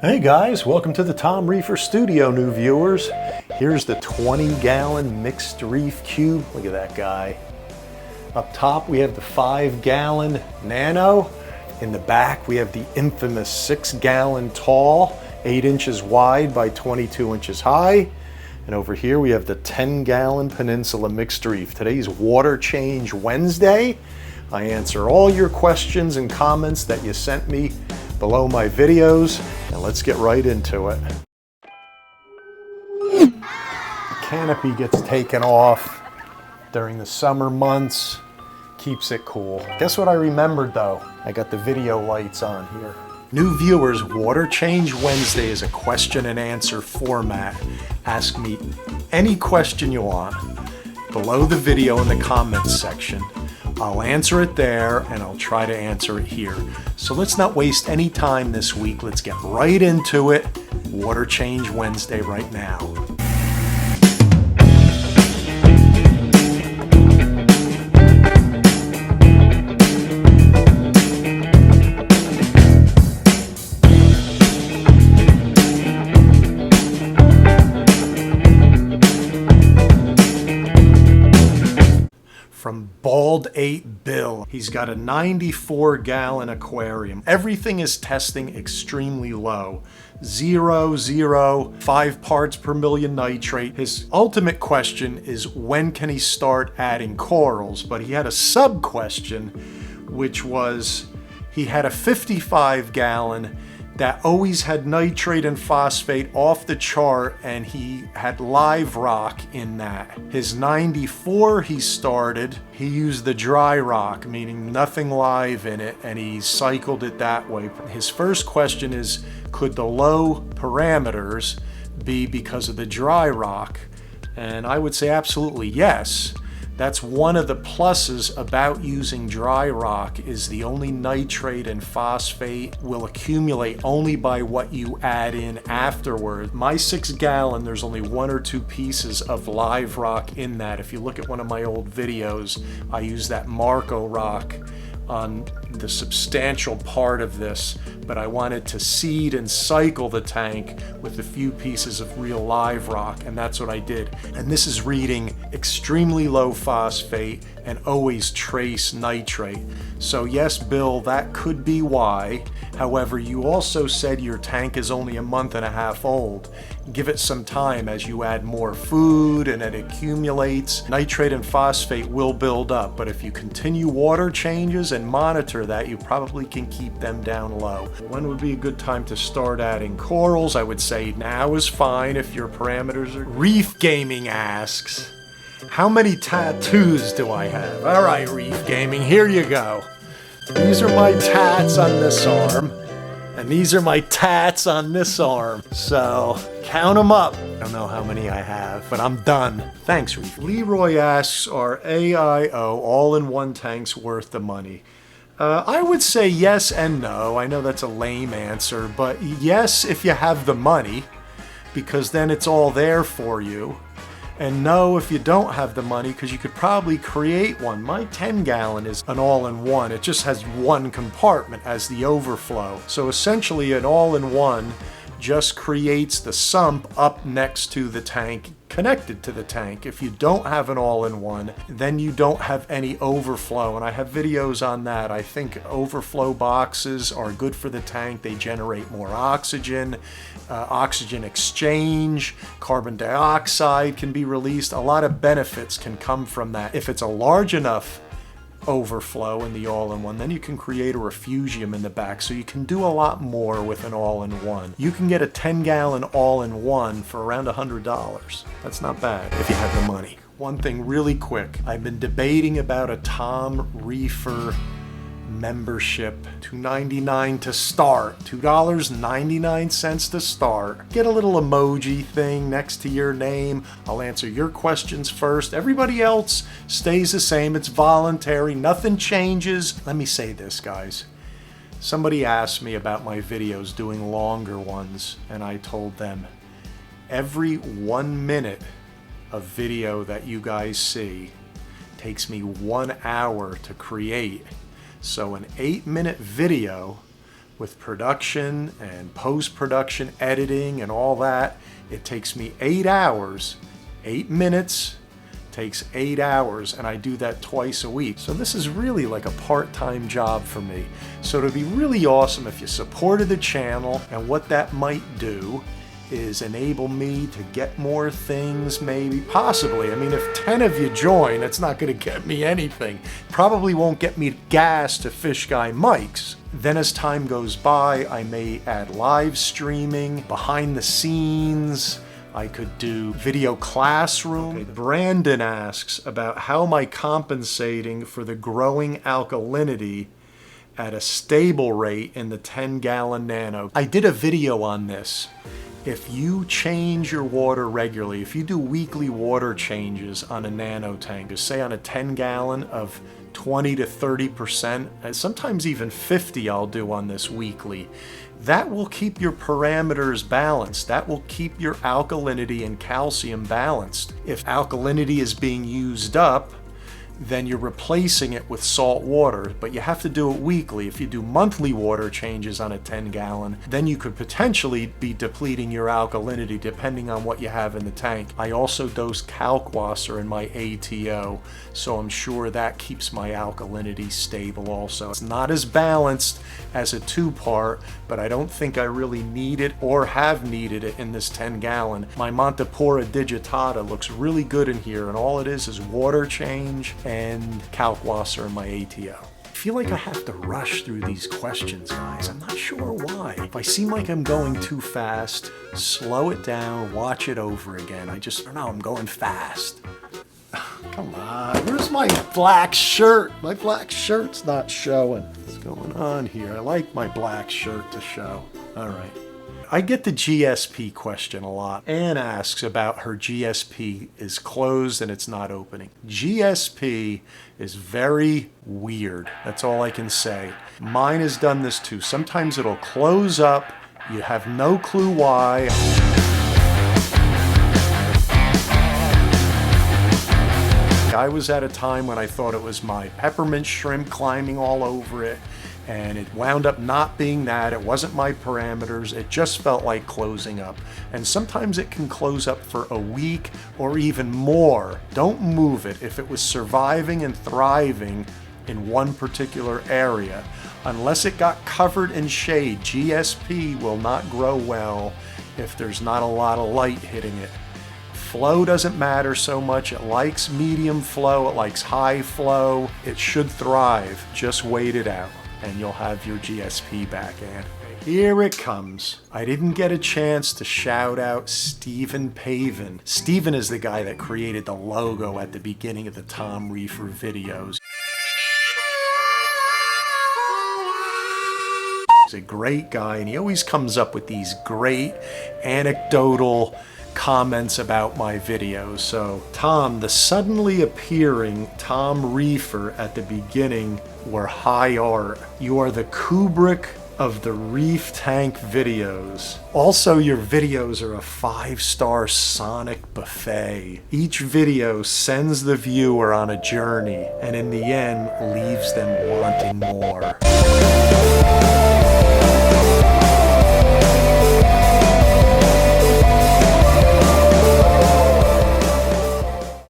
Hey guys, welcome to the Tom Reefer Studio, new viewers. Here's the 20-gallon mixed reef cube. Look at that guy. Up top we have the 5-gallon NANO. In the back we have the infamous 6-gallon tall, 8 inches wide by 22 inches high. And over here we have the 10-gallon Peninsula mixed reef. Today's Water Change Wednesday. I answer all your questions and comments that you sent me below my videos, and let's get right into it. The canopy gets taken off during the summer months, keeps it cool. Guess what I remembered though? I got the video lights on here. New viewers, Water Change Wednesday is a question and answer format. Ask me any question you want below the video in the comments section. I'll answer it there and I'll try to answer it here. So let's not waste any time this week. Let's get right into it. Water Change Wednesday right now. From Bald 8 Bill. He's got a 94-gallon aquarium. Everything is testing extremely low. 0, 5 parts per million nitrate. His ultimate question is when can he start adding corals? But he had a sub question, which was he had a 55-gallon that always had nitrate and phosphate off the chart, and he had live rock in that. His 94 he used the dry rock, meaning nothing live in it, and he cycled it that way. His first question is, could the low parameters be because of the dry rock? And I would say absolutely yes. That's one of the pluses about using dry rock, is the only nitrate and phosphate will accumulate only by what you add in afterward. My 6-gallon, there's only 1 or 2 pieces of live rock in that. If you look at one of my old videos, I use that Marco rock on the substantial part of this, but I wanted to seed and cycle the tank with a few pieces of real live rock, and that's what I did. And this is reading extremely low phosphate and always trace nitrate. So yes, Bill, that could be why. However, you also said your tank is only a month and a half old. Give it some time. As you add more food and it accumulates, nitrate and phosphate will build up. But if you continue water changes and monitor that, you probably can keep them down low. When would be a good time to start adding corals? I would say now is fine if your parameters are... Reef Gaming asks, how many tattoos do I have? All right, Reef Gaming, here you go. These are my tats on this arm, and these are my tats on this arm. So count them up. I don't know how many I have, but I'm done. Thanks, Reef. Leroy asks, are AIO all-in-one tanks worth the money? I would say yes and no. I know that's a lame answer, but yes if you have the money, because then it's all there for you. And no if you don't have the money, because you could probably create one. My 10-gallon is an all-in-one. It just has one compartment as the overflow. So essentially an all-in-one just creates the sump up next to the tank, connected to the tank. If you don't have an all-in-one, then you don't have any overflow, and I have videos on that. I think overflow boxes are good for the tank. They generate more oxygen, oxygen exchange, carbon dioxide can be released. A lot of benefits can come from that. If it's a large enough overflow in the all-in-one, then you can create a refugium in the back, so you can do a lot more with an all-in-one. You can get a 10-gallon all-in-one for around $100. That's not bad if you have the money. One thing really quick, I've been debating about a Tom Reefer membership. $2.99 to start. $2.99 to start. Get a little emoji thing next to your name. I'll answer your questions first. Everybody else stays the same. It's voluntary. Nothing changes. Let me say this, guys. Somebody asked me about my videos doing longer ones, and I told them every 1 minute of video that you guys see takes me 1 hour to create. So an 8-minute video with production and post-production editing and all that, it takes me 8 hours, 8 minutes, takes 8 hours, and I do that twice a week. So this is really like a part-time job for me. So it'd be really awesome if you supported the channel, and what that might do is enable me to get more things, maybe, possibly. I mean, if 10 of you join, it's not gonna get me anything. Probably won't get me gas to Fish Guy Mike's. Then as time goes by, I may add live streaming, behind the scenes. I could do video classroom. Okay. Brandon asks about how am I compensating for the growing alkalinity at a stable rate in the 10-gallon Nano. I did a video on this. If you change your water regularly, if you do weekly water changes on a Nano tank, say on a 10-gallon of 20 to 30%, and sometimes even 50 I'll do on this weekly, that will keep your parameters balanced. That will keep your alkalinity and calcium balanced. If alkalinity is being used up, then you're replacing it with salt water, but you have to do it weekly. If you do monthly water changes on a 10-gallon, then you could potentially be depleting your alkalinity depending on what you have in the tank. I also dose kalkwasser in my ATO, so I'm sure that keeps my alkalinity stable also. It's not as balanced as a 2-part, but I don't think I really need it or have needed it in this 10-gallon. My Montepora digitata looks really good in here, and all it is water change and kalkwasser in my ATO. I feel like I have to rush through these questions, guys. I'm not sure why. If I seem like I'm going too fast, slow it down, watch it over again. I don't know, I'm going fast. Come on, where's my black shirt? My black shirt's not showing. What's going on here? I like my black shirt to show. All right. I get the GSP question a lot. Anne asks about her GSP is closed and it's not opening. GSP is very weird. That's all I can say. Mine has done this too. Sometimes it'll close up. You have no clue why. I was at a time when I thought it was my peppermint shrimp climbing all over it, and it wound up not being that. It wasn't my parameters. It just felt like closing up. And sometimes it can close up for a week or even more. Don't move it. If it was surviving and thriving in one particular area, unless it got covered in shade, GSP will not grow well if there's not a lot of light hitting it. Flow doesn't matter so much. It likes medium flow. It likes high flow. It should thrive. Just wait it out and you'll have your GSP back, Ann. Here it comes. I didn't get a chance to shout out Stephen Pavin. Stephen is the guy that created the logo at the beginning of the Tom Reefer videos. He's a great guy, and he always comes up with these great anecdotal comments about my videos. So, Tom, the suddenly appearing Tom Reefer at the beginning were high art. You are the Kubrick of the reef tank videos. Also, your videos are a 5-star sonic buffet. Each video sends the viewer on a journey, and in the end, leaves them wanting more.